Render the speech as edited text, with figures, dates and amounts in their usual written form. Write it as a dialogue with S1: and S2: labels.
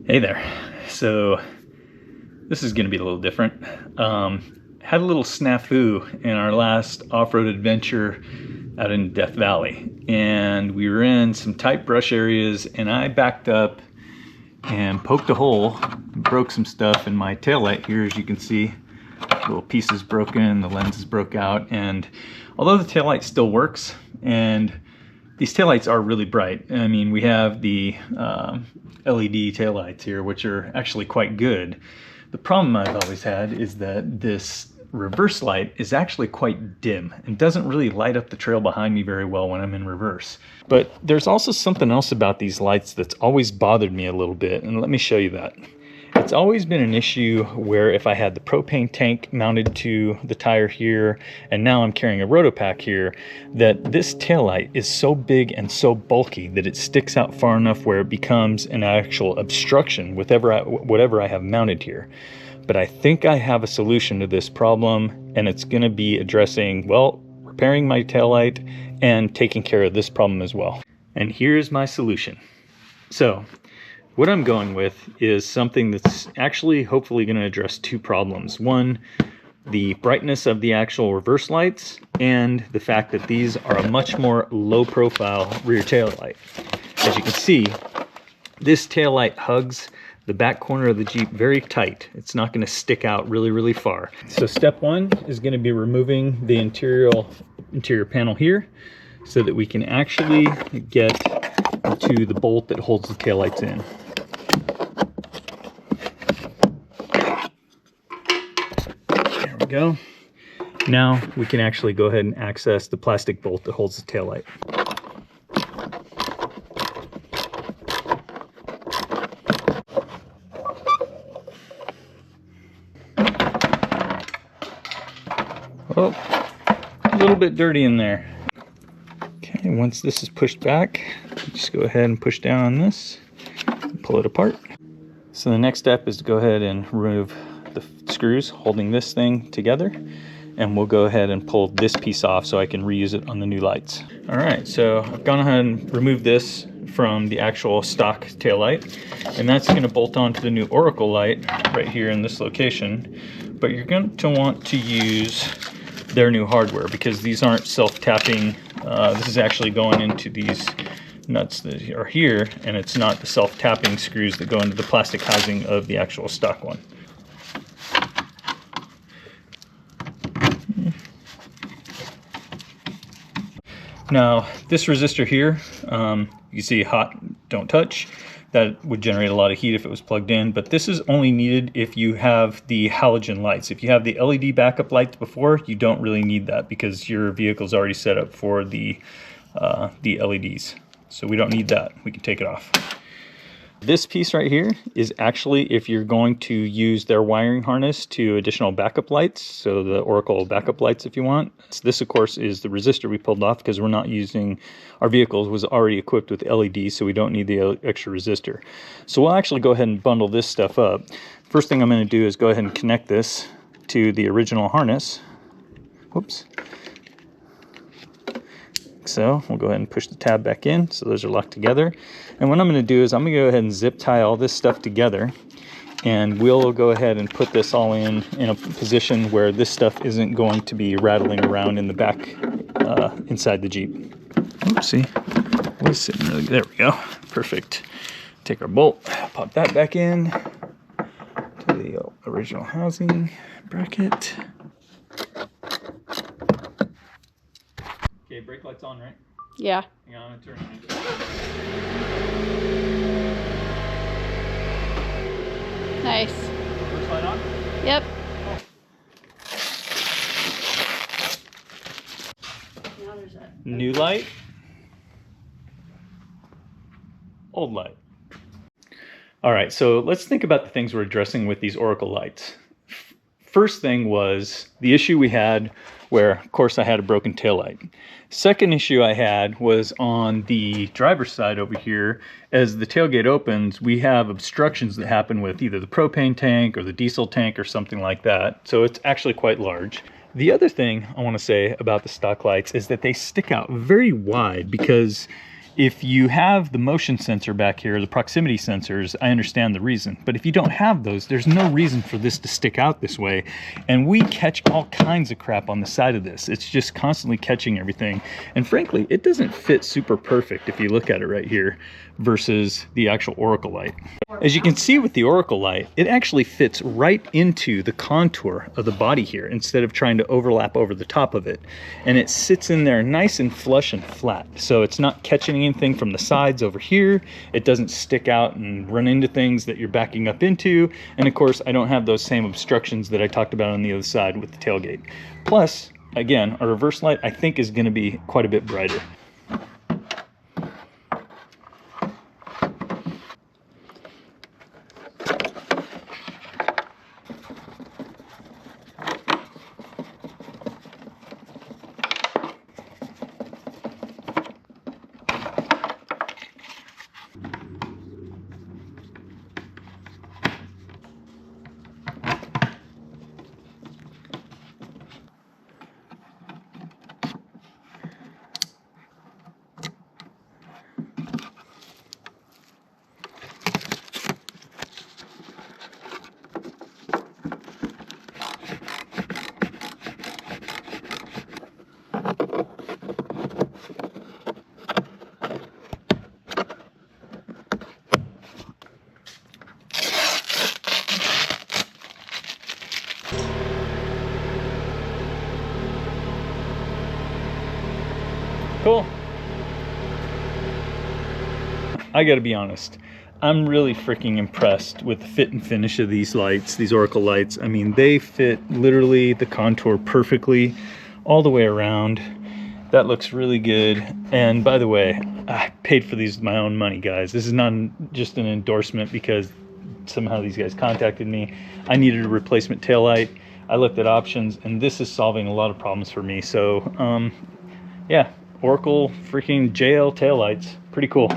S1: Hey there. So this is going to be a little different. Had a little snafu in our last off-road adventure out in Death Valley, and we were in some tight brush areas, and I backed up and poked a hole, broke some stuff in my taillight here. As you can see, little pieces broken, the lenses broke out, and although the taillight still works, and these taillights are really bright. I mean, we have the LED taillights here, which are actually quite good. The problem I've always had is that this reverse light is actually quite dim and doesn't really light up the trail behind me very well when I'm in reverse. But there's also something else about these lights that's always bothered me a little bit, and let me show you that. It's always been an issue where if I had the propane tank mounted to the tire here, and now I'm carrying a rotopack here, that this taillight is so big and so bulky that it sticks out far enough where it becomes an actual obstruction with whatever I have mounted here. But I think I have a solution to this problem, and it's going to be addressing, well, repairing my taillight and taking care of this problem as well. And here's my solution. So what I'm going with is something that's actually hopefully going to address two problems. One, the brightness of the actual reverse lights, and the fact that these are a much more low profile rear tail light. As you can see, this tail light hugs the back corner of the Jeep very tight. It's not going to stick out really far. So step one is going to be removing the interior panel here so that we can actually get to the bolt that holds the taillights in. There we go. Now we can actually go ahead and access the plastic bolt that holds the taillight. Oh, a little bit dirty in there. Okay, once this is pushed back, just go ahead and push down on this and pull it apart. So the next step is to go ahead and remove the screws holding this thing together, and we'll go ahead and pull this piece off so I can reuse it on the new lights. All right, so I've gone ahead and removed this from the actual stock taillight, and that's going to bolt onto the new Oracle light right here in this location. But you're going to want to use their new hardware because these aren't self-tapping. This is actually going into these nuts that are here, and it's not the self-tapping screws that go into the plastic housing of the actual stock one. Now this resistor here, you see hot, don't touch. That would generate a lot of heat if it was plugged in, but this is only needed if you have the halogen lights. If you have the LED backup lights before, you don't really need that because your vehicle's already set up for the LEDs. So we don't need that. We can take it off. This piece right here is actually if you're going to use their wiring harness to additional backup lights, so the Oracle backup lights if you want. So this of course is the resistor we pulled off because we're not using, our vehicle was already equipped with LEDs, so we don't need the extra resistor. So we'll actually go ahead and bundle this stuff up. First thing I'm going to do is go ahead and connect this to the original harness. Whoops. So we'll go ahead and push the tab back in so those are locked together. And what I'm going to do is I'm going to go ahead and zip tie all this stuff together, and we'll go ahead and put this all in a position where this stuff isn't going to be rattling around in the back inside the Jeep. Oopsie, was sitting really, there we go, perfect. Take our bolt, pop that back in to the original housing bracket. Okay, brake light's on, right?
S2: Yeah.
S1: Hang on, I'm gonna turn it.
S2: Nice.
S1: First light on?
S2: Yep. Now there's that.
S1: New light. Old light. All right, so let's think about the things we're addressing with these Oracle lights. First thing was the issue we had where, of course, I had a broken taillight. Second issue I had was on the driver's side over here. As the tailgate opens, we have obstructions that happen with either the propane tank or the diesel tank or something like that. So it's actually quite large. The other thing I want to say about the stock lights is that they stick out very wide because If you have the motion sensor back here, the proximity sensors, I understand the reason. But if you don't have those, there's no reason for this to stick out this way. And we catch all kinds of crap on the side of this. It's just constantly catching everything. And frankly, it doesn't fit super perfect if you look at it right here versus the actual Oracle light. As you can see with the Oracle light, it actually fits right into the contour of the body here instead of trying to overlap over the top of it. And it sits in there nice and flush and flat. So it's not catching anything from the sides over here. It doesn't stick out and run into things that you're backing up into. And of course, I don't have those same obstructions that I talked about on the other side with the tailgate. Plus, again, our reverse light I think is going to be quite a bit brighter. Cool. I gotta be honest, I'm really freaking impressed with the fit and finish of these lights, these Oracle lights. I mean, they fit literally the contour perfectly all the way around. That looks really good. And by the way, I paid for these with my own money, guys. This is not just an endorsement because somehow these guys contacted me. I needed a replacement taillight. I looked at options, and this is solving a lot of problems for me. So, yeah, Oracle freaking JL taillights. Pretty cool.